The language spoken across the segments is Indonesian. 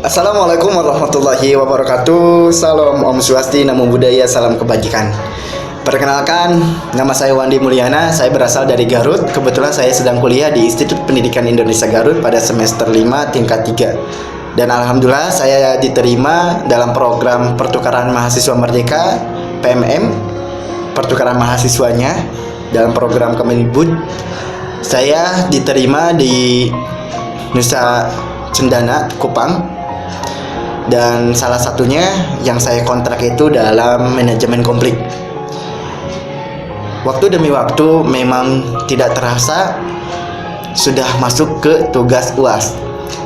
Assalamualaikum warahmatullahi wabarakatuh. Salam Om Swastiastu, Namo Buddhaya, salam kebajikan. Perkenalkan, nama saya Wandi Mulyana. Saya berasal dari Garut. Kebetulan saya sedang kuliah di Institut Pendidikan Indonesia Garut pada semester 5 tingkat 3. Dan alhamdulillah saya diterima dalam program pertukaran mahasiswa merdeka PMM, pertukaran mahasiswanya dalam program Kemendikbud. Saya diterima di Nusa Cendana, Kupang. Dan salah satunya yang saya kontrak itu dalam manajemen konflik. Waktu demi waktu memang tidak terasa sudah masuk ke tugas UAS.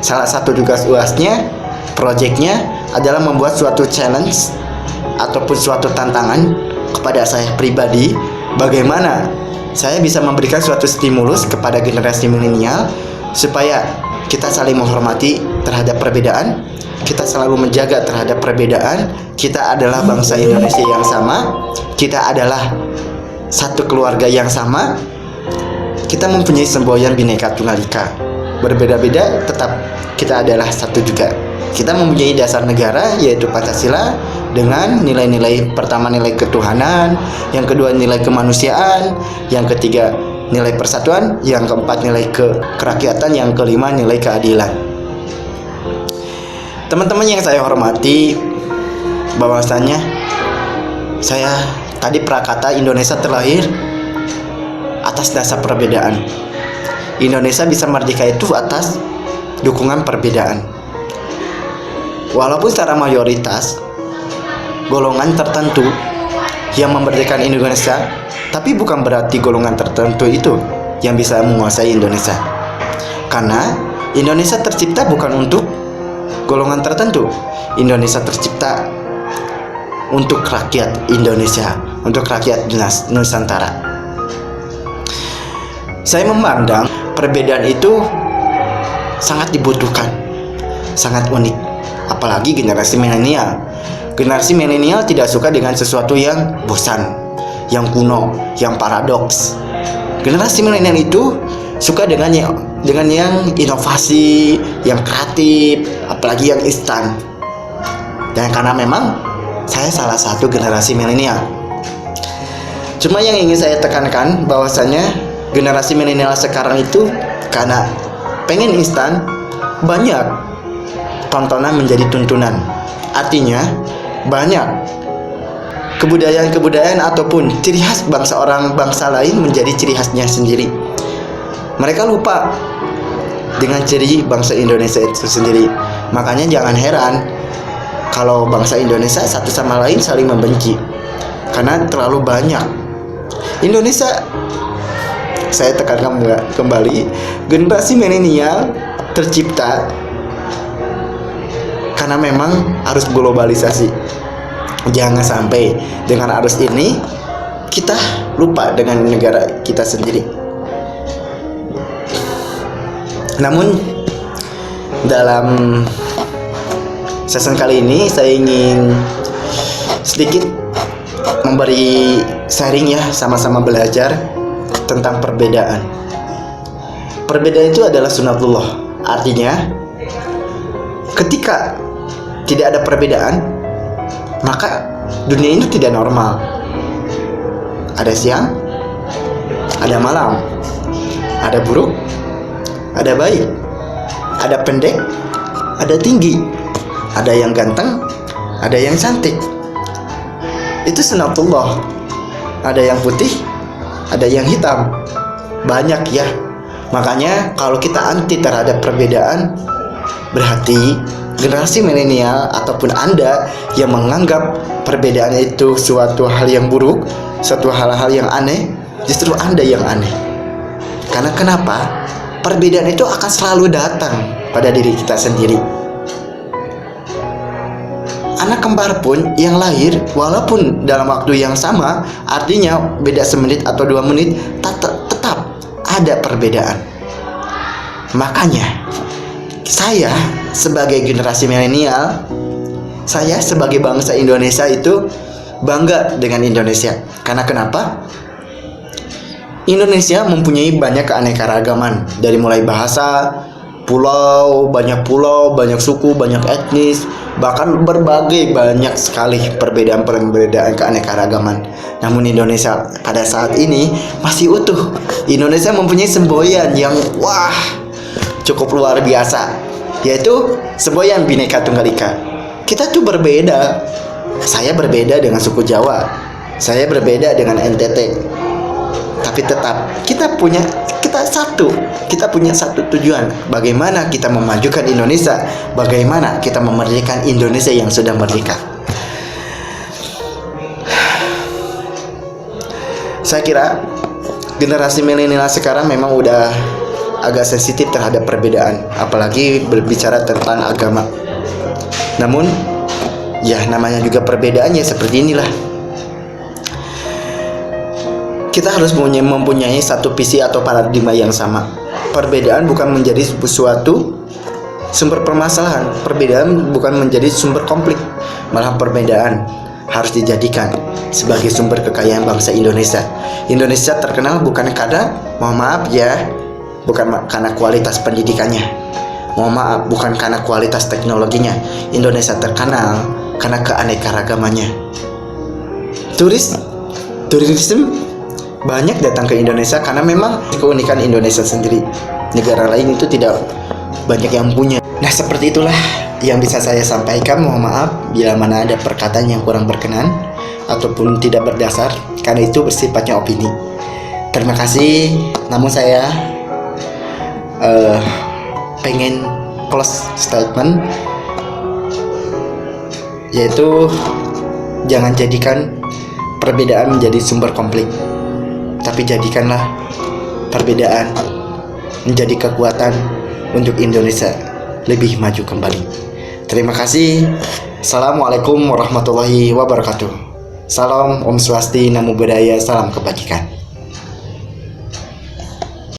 Salah satu tugas UASnya, proyeknya adalah membuat suatu challenge ataupun suatu tantangan kepada saya pribadi, bagaimana saya bisa memberikan suatu stimulus kepada generasi milenial supaya kita saling menghormati terhadap perbedaan, kita selalu menjaga terhadap perbedaan. Kita adalah bangsa Indonesia yang sama, kita adalah satu keluarga yang sama, kita mempunyai semboyan Bhinneka Tunggal Ika. Berbeda-beda tetap kita adalah satu juga. Kita mempunyai dasar negara yaitu Pancasila dengan nilai-nilai, pertama nilai ketuhanan, yang kedua nilai kemanusiaan, yang ketiga nilai persatuan, yang keempat nilai kerakyatan, yang kelima nilai keadilan. Teman-teman yang saya hormati, bahwasannya saya tadi prakata Indonesia terlahir atas dasar perbedaan. Indonesia bisa merdeka itu atas dukungan perbedaan. Walaupun secara mayoritas golongan tertentu yang memerdekakan Indonesia, tapi bukan berarti golongan tertentu itu yang bisa menguasai Indonesia. Karena Indonesia tercipta bukan untuk golongan tertentu. Indonesia tercipta untuk rakyat Indonesia, untuk rakyat Nusantara. Saya memandang perbedaan itu sangat dibutuhkan, sangat unik. Apalagi generasi milenial. Generasi milenial tidak suka dengan sesuatu yang bosan, yang kuno, yang paradoks. Generasi milenial itu suka dengan yang inovasi, yang kreatif, apalagi yang instan. Dan karena memang saya salah satu generasi milenial. Cuma yang ingin saya tekankan bahwasanya generasi milenial sekarang itu karena pengen instan, banyak tontonan menjadi tuntunan. Artinya banyak kebudayaan ataupun ciri khas bangsa lain menjadi ciri khasnya sendiri. Mereka lupa dengan ciri bangsa Indonesia itu sendiri. Makanya jangan heran kalau bangsa Indonesia satu sama lain saling membenci, karena terlalu banyak. Indonesia, saya tekankan kembali, generasi milenial tercipta karena memang arus globalisasi. Jangan sampai dengan arus ini kita lupa dengan negara kita sendiri. Namun dalam season kali ini saya ingin sedikit memberi sharing ya, sama-sama belajar tentang perbedaan. Perbedaan itu adalah sunatullah. Artinya ketika tidak ada perbedaan, maka dunia ini tidak normal. Ada siang, ada malam, ada buruk, ada baik, ada pendek, ada tinggi, ada yang ganteng, ada yang cantik. Itu sunatullah. Ada yang putih, ada yang hitam. Banyak ya. Makanya kalau kita anti terhadap perbedaan, berarti generasi milenial ataupun Anda yang menganggap perbedaan itu suatu hal yang buruk, suatu hal-hal yang aneh, justru Anda yang aneh. Karena kenapa? Perbedaan itu akan selalu datang pada diri kita sendiri. Anak kembar pun yang lahir, walaupun dalam waktu yang sama, artinya beda semenit atau 2 menit, tetap ada perbedaan. Makanya saya sebagai generasi milenial, saya sebagai bangsa Indonesia itu bangga dengan Indonesia. Karena kenapa? Indonesia mempunyai banyak keanekaragaman, dari mulai bahasa, pulau, banyak suku, banyak etnis, bahkan berbagai banyak sekali perbedaan-perbedaan keanekaragaman. Namun Indonesia pada saat ini masih utuh. Indonesia mempunyai semboyan yang wah cukup luar biasa, yaitu semboyan Bhinneka Tunggal Ika. Kita tuh berbeda. Saya berbeda dengan suku Jawa, saya berbeda dengan NTT, tapi tetap kita punya satu tujuan. Bagaimana kita memajukan Indonesia, bagaimana kita memerdekakan Indonesia yang sudah merdeka. Saya kira generasi milenial sekarang memang udah agak sensitif terhadap perbedaan, apalagi berbicara tentang agama. Namun ya namanya juga perbedaannya seperti inilah. Kita harus mempunyai satu visi atau paradigma yang sama. Perbedaan bukan menjadi suatu sumber permasalahan, perbedaan bukan menjadi sumber konflik, malah perbedaan harus dijadikan sebagai sumber kekayaan bangsa Indonesia. Indonesia terkenal bukan karena, mohon maaf ya, bukan karena kualitas pendidikannya, mohon maaf, bukan karena kualitas teknologinya. Indonesia terkenal karena keanekaragamannya. Turisme banyak datang ke Indonesia karena memang keunikan Indonesia sendiri. Negara lain itu tidak banyak yang punya. Nah, seperti itulah yang bisa saya sampaikan. Mohon maaf bila mana ada perkataan yang kurang berkenan ataupun tidak berdasar, karena itu bersifatnya opini. Terima kasih. Namun saya pengen close statement, yaitu jangan jadikan perbedaan menjadi sumber konflik, tapi jadikanlah perbedaan menjadi kekuatan untuk Indonesia lebih maju kembali. Terima kasih. Assalamualaikum warahmatullahi wabarakatuh. Salam, Om Swasti, Namo Buddhaya, salam kebajikan.